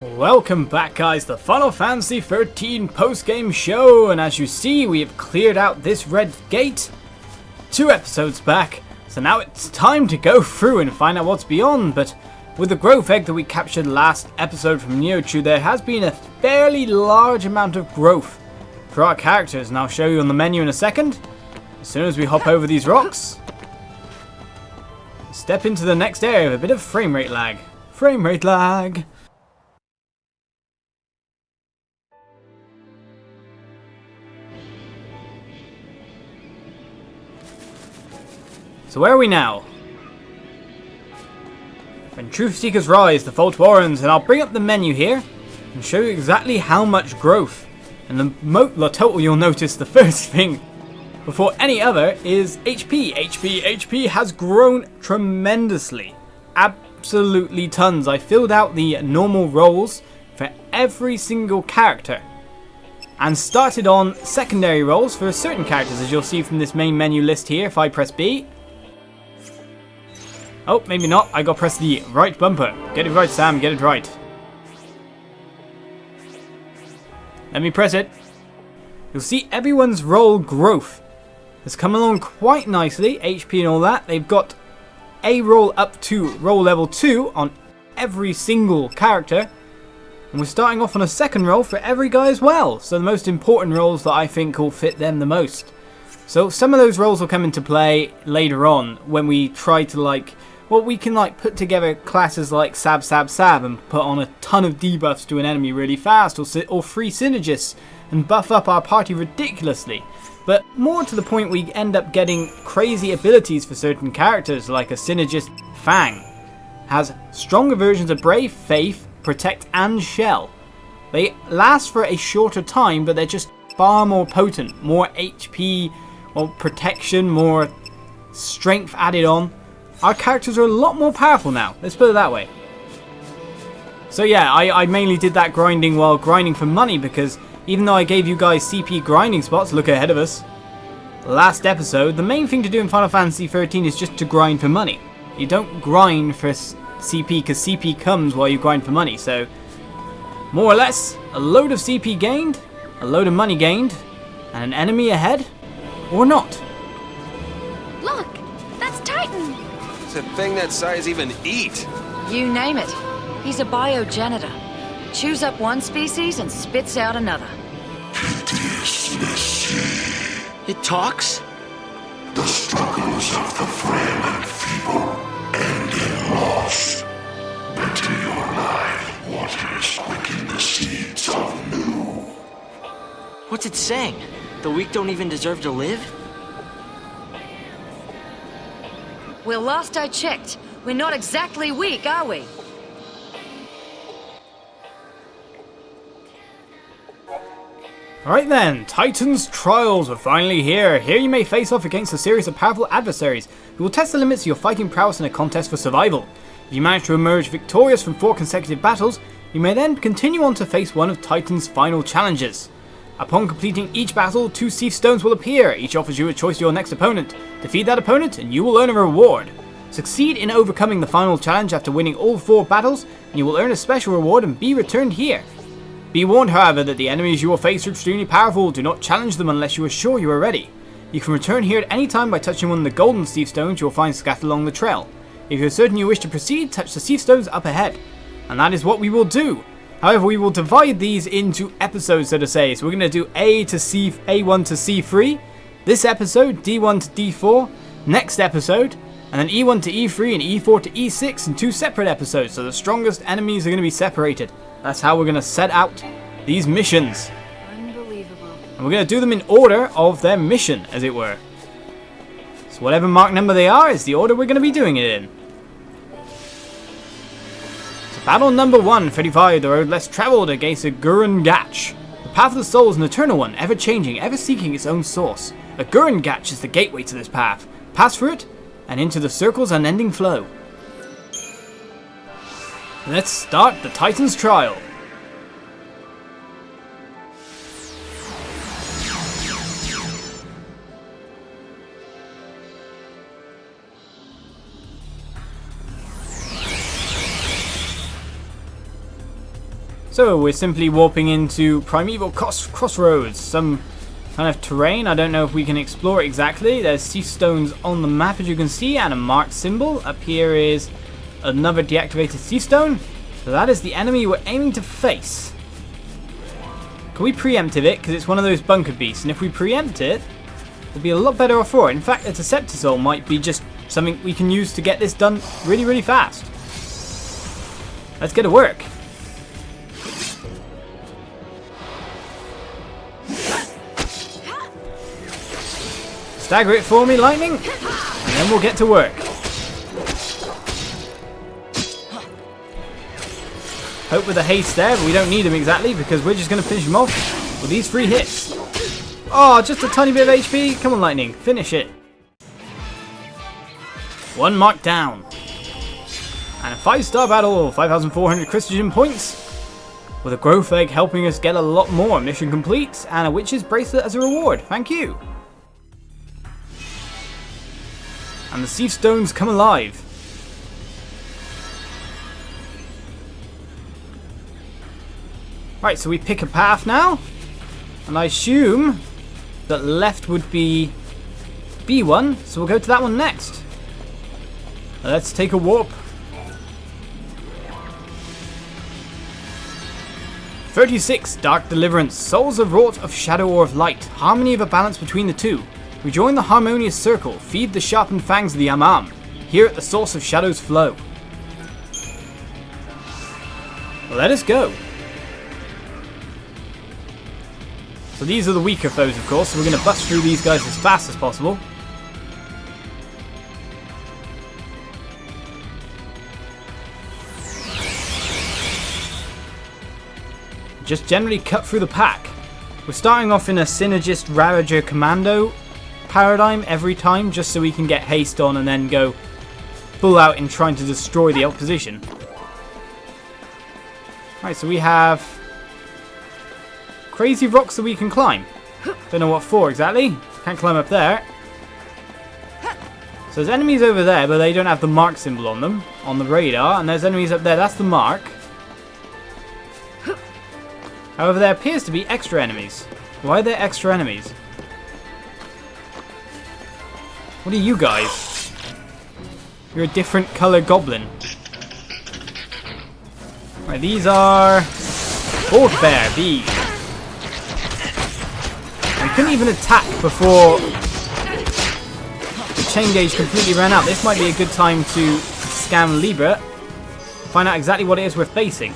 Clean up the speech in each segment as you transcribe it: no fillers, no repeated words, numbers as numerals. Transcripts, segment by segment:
Welcome back, guys, to the Final Fantasy 13 post-game show, and as you see, we have cleared out this red gate 2 episodes back, so now it's time to go through and find out what's beyond. But with the growth egg that we captured last episode from Neochu, there has been a fairly large amount of growth for our characters, and I'll show you on the menu in a second. As soon as we hop over these rocks, step into the next area with a bit of frame rate lag. Frame rate lag! So where are we now? When Truth Seekers rise, the Fault Warrens, and I'll bring up the menu here and show you exactly how much growth. And the total you'll notice, the first thing before any other is HP. HP has grown tremendously. Absolutely tons. I filled out the normal roles for every single character and started on secondary roles for certain characters, as you'll see from this main menu list here. If I press B. Oh, maybe not. I got to press the right bumper. Get it right, Sam. Get it right. Let me press it. You'll see everyone's role growth has come along quite nicely. HP and all that. They've got a role up to role level 2 on every single character. And we're starting off on a second role for every guy as well. So the most important roles that I think will fit them the most. So some of those roles will come into play later on when we try to we can put together classes like Sab and put on a ton of debuffs to an enemy really fast, or free synergists and buff up our party ridiculously. But more to the point, we end up getting crazy abilities for certain characters, like a synergist Fang has stronger versions of Brave, Faith, Protect and Shell. They last for a shorter time, but they're just far more potent, more HP, more protection, more strength added on. Our characters are a lot more powerful now, let's put it that way. So yeah, I mainly did that grinding while grinding for money, because even though I gave you guys CP grinding spots, look ahead of us. Last episode, the main thing to do in Final Fantasy 13 is just to grind for money. You don't grind for CP, because CP comes while you grind for money, so more or less, a load of CP gained, a load of money gained, and an enemy ahead, or not. Look, that's Titan! Does a thing that size even eat? You name it. He's a biogenitor. Chews up one species and spits out another. It talks? The struggles of the frail and feeble end in loss. But to your life, waters quicken the seeds of new. What's it saying? The weak don't even deserve to live? Well, last I checked, we're not exactly weak, are we? Alright then, Titan's Trials are finally here. Here you may face off against a series of powerful adversaries who will test the limits of your fighting prowess in a contest for survival. If you manage to emerge victorious from 4 consecutive battles, you may then continue on to face one of Titan's final challenges. Upon completing each battle, 2 Cie'th stones will appear. Each offers you a choice of your next opponent. Defeat that opponent and you will earn a reward. Succeed in overcoming the final challenge after winning all 4 battles, and you will earn a special reward and be returned here. Be warned, however, that the enemies you will face are extremely powerful. Do not challenge them unless you are sure you are ready. You can return here at any time by touching one of the golden Cie'th stones you will find scattered along the trail. If you are certain you wish to proceed, touch the Cie'th stones up ahead. And that is what we will do. However, we will divide these into episodes, so to say. So we're going to do A1 to C3. This episode, D1 to D4. Next episode, and then E1 to E3 and E4 to E6 in 2 separate episodes. So the strongest enemies are going to be separated. That's how we're going to set out these missions. Unbelievable. And we're going to do them in order of their mission, as it were. So whatever mark number they are is the order we're going to be doing it in. Battle number 1, 35, the road less travelled against a Gurren Gatch. The path of the soul is an eternal one, ever changing, ever seeking its own source. A Gurren Gatch is the gateway to this path. Pass through it, and into the circle's unending flow. Let's start the Titan's Trial. So we're simply warping into Primeval Crossroads, some kind of terrain. I don't know if we can explore it exactly. There's Cie'th stones on the map, as you can see, and a marked symbol. Up here is another deactivated Cie'th stone. So that is the enemy we're aiming to face. Can we preempt it? Because it's one of those bunker beasts, and if we preempt it, we'll be a lot better off for it. In fact, a Decepticol might be just something we can use to get this done really, really fast. Let's get to work. Stagger it for me, Lightning, and then we'll get to work. Hope with the haste there, but we don't need him exactly because we're just going to finish him off with these 3 hits. Oh, just a tiny bit of HP. Come on, Lightning, finish it. 1 mark down. And a 5-star battle, 5,400 Christian points. With a growth egg helping us get a lot more. Mission complete, and a witch's bracelet as a reward. Thank you. And the Cie'th stones come alive. Right, so we pick a path now. And I assume that left would be B1, so we'll go to that one next. Let's take a warp. 36, Dark Deliverance. Souls are wrought of shadow or of light. Harmony of a balance between the two. Rejoin the harmonious circle. Feed the sharpened fangs of the Amam. Here at the source of shadow's flow. Let us go. So these are the weaker foes, of course, so we're going to bust through these guys as fast as possible. Just generally cut through the pack. We're starting off in a Synergist Ravager Commando paradigm every time, just so we can get haste on and then go full out in trying to destroy the opposition. Right, so we have crazy rocks that we can climb. Don't know what for exactly. Can't climb up there. So there's enemies over there, but they don't have the mark symbol on them, on the radar. And there's enemies up there, that's the mark. However, there appears to be extra enemies. Why are there extra enemies? What are you guys? You're a different colour goblin. Right, these are Bear bees. We couldn't even attack before the chain gauge completely ran out. This might be a good time to scan Libra, find out exactly what it is we're facing.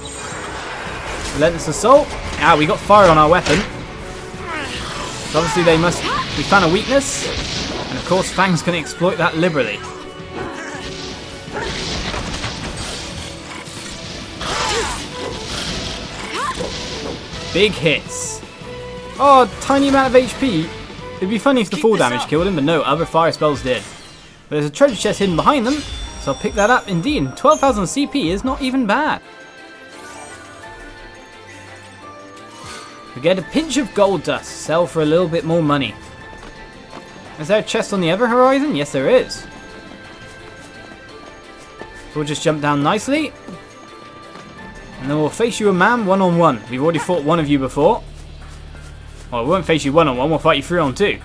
Relentless Assault. Ah, we got fire on our weapon. So obviously we found a weakness, and of course Fang's going to exploit that liberally. Big hits. Oh, tiny amount of HP. It'd be funny if the full damage killed him, but no, other fire spells did. But there's a treasure chest hidden behind them, so I'll pick that up. Indeed, 12,000 CP is not even bad. We get a pinch of gold dust, sell for a little bit more money. Is there a chest on the other horizon? Yes, there is. So we'll just jump down nicely. And then we'll face you a man one-on-one. We've already fought one of you before. Well, we won't face you one-on-one, we'll fight you 3-on-2.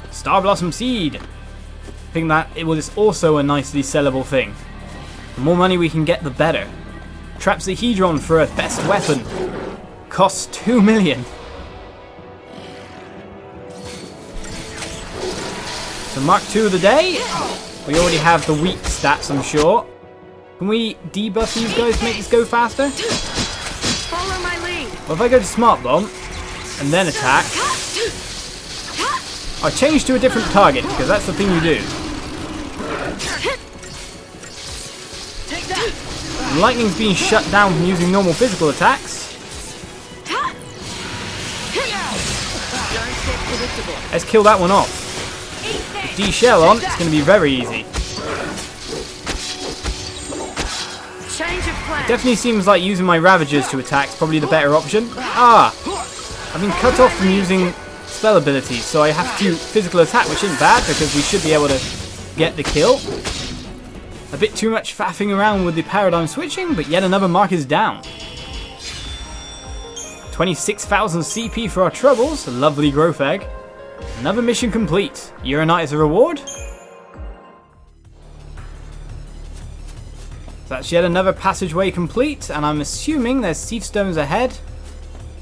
Star Blossom Seed. I think that it was also a nicely sellable thing. The more money we can get, the better. Trapsahedron for a best weapon. Costs 2 million. So Mark 2 of the day. We already have the weak stats, I'm sure. Can we debuff these guys to make this go faster? Follow my lead. Well, if I go to Smart Bomb and then attack, I'll change to a different target because that's the thing you do. And lightning's being shut down from using normal physical attacks. Let's kill that one off. With D-Shell on, it's going to be very easy. It definitely seems like using my Ravagers to attack is probably the better option. Ah! I've been cut off from using spell abilities, so I have to physical attack, which isn't bad because we should be able to get the kill. A bit too much faffing around with the paradigm switching, but yet another mark is down. 26,000 CP for our troubles, a lovely growth egg. Another mission complete. Uranite is a reward. So that's yet another passageway complete, and I'm assuming there's Cie'th stones ahead.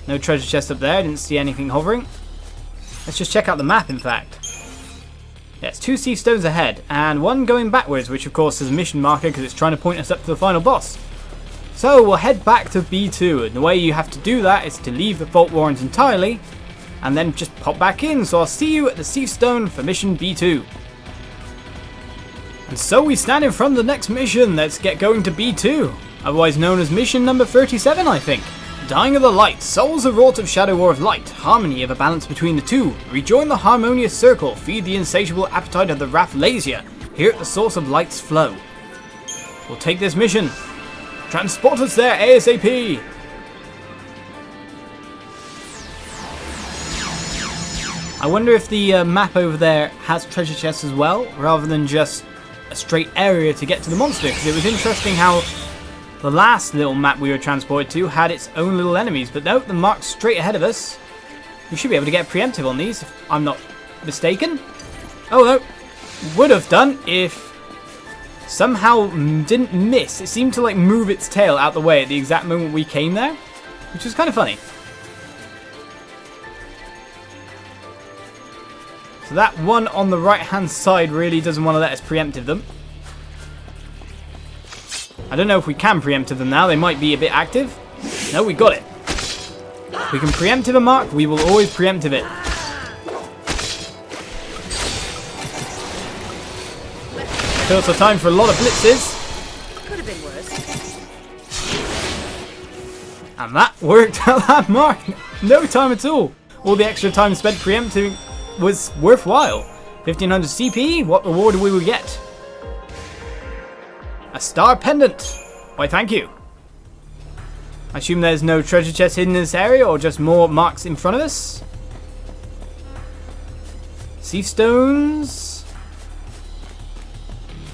No treasure chest up there, I didn't see anything hovering. Let's just check out the map, in fact. Yes, 2 Cie'th stones ahead, and 1 going backwards, which of course is a mission marker because it's trying to point us up to the final boss. So we'll head back to B2, and the way you have to do that is to leave the Fault Warrens entirely, and then just pop back in, so I'll see you at the Cie'th stone for mission B2. And so we stand in front of the next mission. Let's get going to B2, otherwise known as mission number 37, I think. Dying of the Light, souls are wrought of shadow or of light, harmony of a balance between the two. Rejoin the harmonious circle, feed the insatiable appetite of the Rafflesia, here at the source of light's flow. We'll take this mission. Transport us there ASAP! I wonder if the map over there has treasure chests as well, rather than just a straight area to get to the monster, because it was interesting how the last little map we were transported to had its own little enemies, but no, the mark's straight ahead of us. We should be able to get preemptive on these, if I'm not mistaken. Oh no, would have done if somehow didn't miss. It seemed to like move its tail out the way at the exact moment we came there, which was kind of funny. So that one on the right hand side really doesn't want to let us preemptive them. I don't know if we can preemptive them now, they might be a bit active. No, we got it. If we can preemptive a mark, we will always preemptive it. Feels so time for a lot of blitzes. Could have been worse. And that worked at that mark. No time at all. All the extra time spent preempting was worthwhile. 1500 CP, what reward we will get? A star pendant. Why, thank you. I assume there's no treasure chest hidden in this area, or just more marks in front of us. Cie'th stones.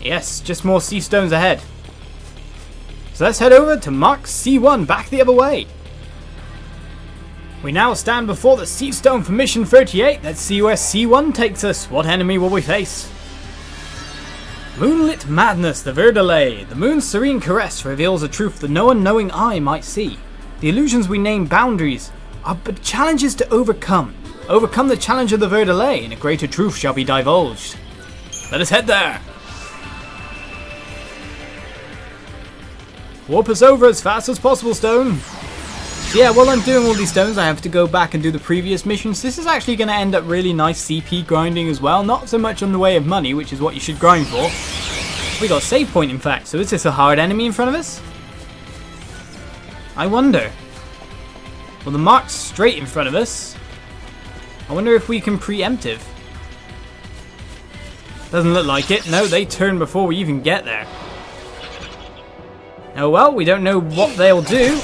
Yes, just more Cie'th stones ahead. So let's head over to mark C1, back the other way. We now stand before the Cie'th stone for mission 38. Let's see where C1 takes us. What enemy will we face? Moonlit madness, the Verdelay. The moon's serene caress reveals a truth that no unknowing eye might see. The illusions we name boundaries are but challenges to overcome. Overcome the challenge of the Verdelay, and a greater truth shall be divulged. Let us head there. Warp us over as fast as possible, Stone. So yeah, while I'm doing all these stones, I have to go back and do the previous missions. This is actually going to end up really nice CP grinding as well. Not so much on the way of money, which is what you should grind for. We got a save point, in fact. So is this a hard enemy in front of us? I wonder. Well, the mark's straight in front of us. I wonder if we can preemptive. Doesn't look like it. No, they turn before we even get there. Oh well, we don't know what they'll do.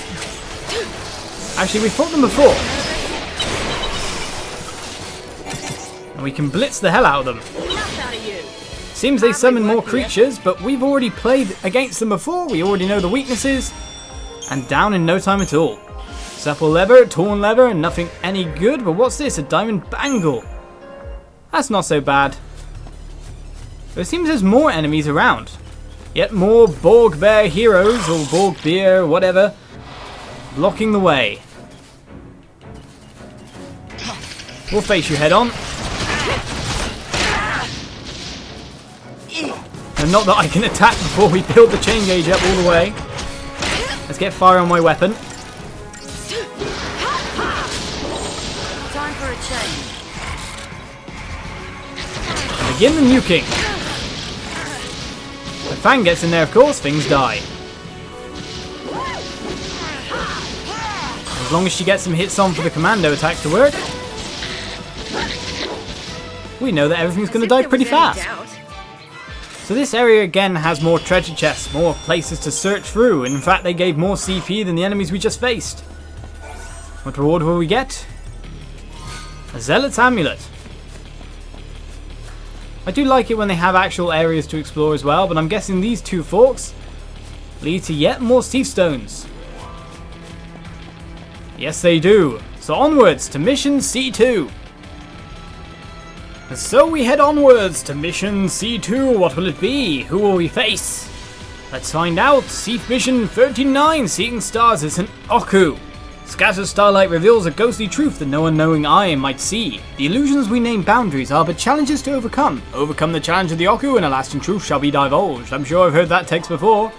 Actually, we fought them before. And we can blitz the hell out of them. Seems they summon more creatures, but we've already played against them before. We already know the weaknesses. And down in no time at all. Supple leather, torn leather, and nothing any good. But what's this? A diamond bangle. That's not so bad. But it seems there's more enemies around. Yet more Borg Bear heroes, or Borg Beer, whatever, blocking the way. We'll face you head on. And not that I can attack before we build the chain gauge up all the way. Let's get fire on my weapon. Time for a change. Begin the nuking. When Fang gets in there, of course, things die. As long as she gets some hits on for the commando attack to work, we know that everything's going to die pretty fast. So this area again has more treasure chests, more places to search through. In fact, they gave more CP than the enemies we just faced. What reward will we get? A Zealot's Amulet. I do like it when they have actual areas to explore as well, but I'm guessing these two forks lead to yet more Cie'th stones. Yes, they do. So onwards to mission C2. And so we head onwards to mission C2. What will it be? Who will we face? Let's find out. Cie'th mission 39, Seeking Stars, is an Oku. Scattered starlight reveals a ghostly truth that no unknowing eye might see. The illusions we name boundaries are but challenges to overcome. Overcome the challenge of the Oku and a lasting truth shall be divulged. I'm sure I've heard that text before.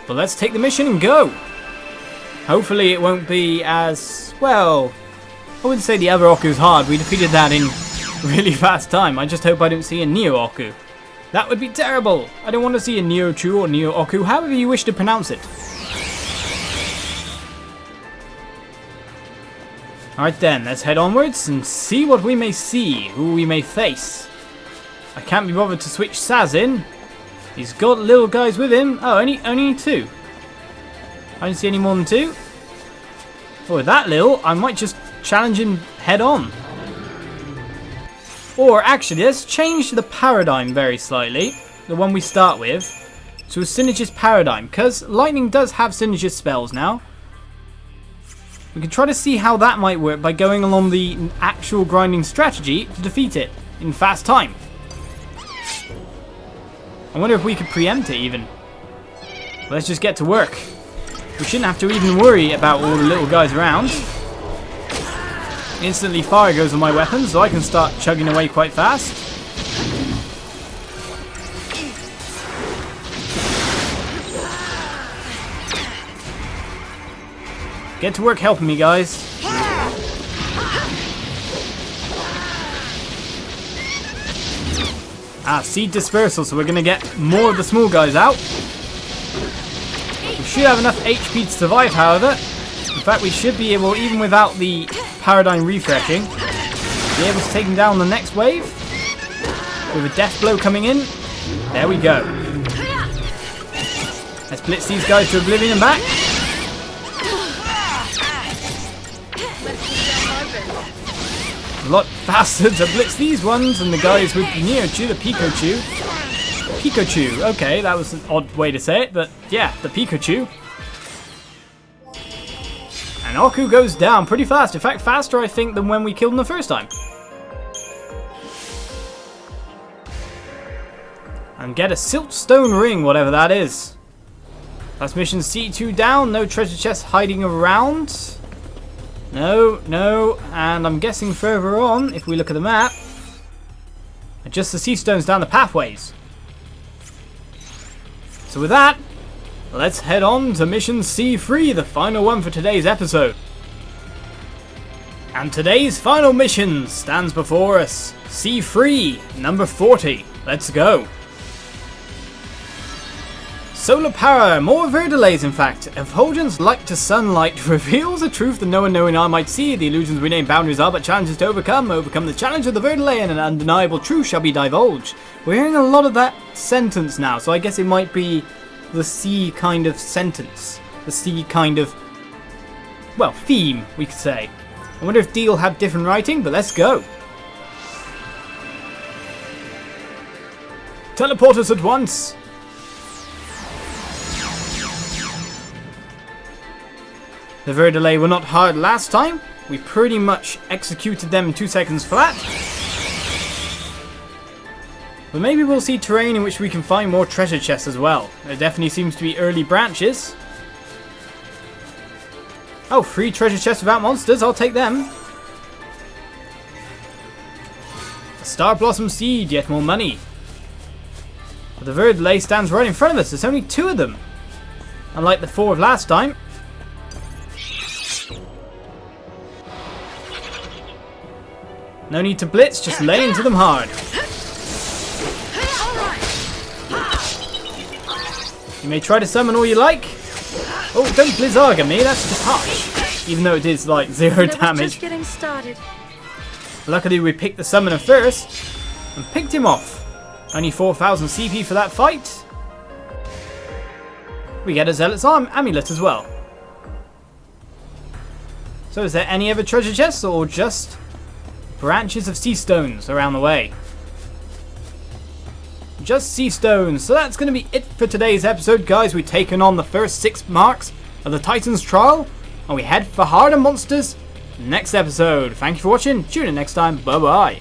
But let's take the mission and go. Hopefully it won't be as, well, I wouldn't say the other Oku's hard. We defeated that in really fast time. I just hope I don't see a Neo Oku. That would be terrible. I don't want to see a Neo Chu or Neo Oku, however you wish to pronounce it. Alright then, let's head onwards and see what we may see, who we may face. I can't be bothered to switch Saz in. He's got little guys with him. Oh, only two. I don't see any more than two. Oh, with that little, I might just challenge him head on. Or actually, let's change the paradigm very slightly. The one we start with. To a synergist paradigm, because lightning does have synergist spells now. We can try to see how that might work by going along the actual grinding strategy to defeat it in fast time. I wonder if we could preempt it even. Let's just get to work. We shouldn't have to even worry about all the little guys around. Instantly fire goes on my weapons, so I can start chugging away quite fast. Get to work helping me, guys. Seed dispersal, so we're going to get more of the small guys out. We should have enough HP to survive, however. In fact, we should be able, even without the paradigm refreshing, be able to take them down the next wave. With a death blow coming in. There we go. Let's blitz these guys to oblivion and back. A lot faster to blitz these ones than the guys with the Neochu, the Pikachu. Pikachu, okay, that was an odd way to say it, but yeah, the Pikachu. And Oku goes down pretty fast, in fact faster I think than when we killed him the first time. And get a siltstone ring, whatever that is. That's mission C2 down, no treasure chest hiding around. No, and I'm guessing further on, if we look at the map, are just the Cie'th stones down the pathways. So with that, let's head on to mission C3, the final one for today's episode. And today's final mission stands before us, C3, number 40. Let's go. Solar power, more verdelays in fact. Effulgence light to sunlight reveals a truth that no one knowing eye might see. The illusions we name boundaries are but challenges to overcome. Overcome the challenge of the verdelay and an undeniable truth shall be divulged. We're hearing a lot of that sentence now, so I guess it might be the C kind of sentence. The C kind of, well, theme, we could say. I wonder if D will have different writing, but let's go. Teleport us at once. The verdelay were not hard last time. We pretty much executed them in 2 seconds flat. But maybe we'll see terrain in which we can find more treasure chests as well. There definitely seems to be early branches. Oh, 3 treasure chests without monsters. I'll take them. A Star Blossom Seed, yet more money. But the verdelay stands right in front of us. There's only 2 of them. Unlike the 4 of last time. No need to blitz, just lay into them hard. You may try to summon all you like. Oh, don't Blizzard at me, that's just harsh. Even though it is like 0 damage. Just getting started. Luckily we picked the summoner first and picked him off. Only 4,000 CP for that fight. We get a Zealot's Amulet as well. So is there any other treasure chests or just branches of sea stones around the way? just sea stones. So that's going to be it for today's episode, guys. We've taken on the first 6 marks of the Titan's Trial, and we head for harder monsters next episode. Thank you for watching. Tune in next time. Bye bye.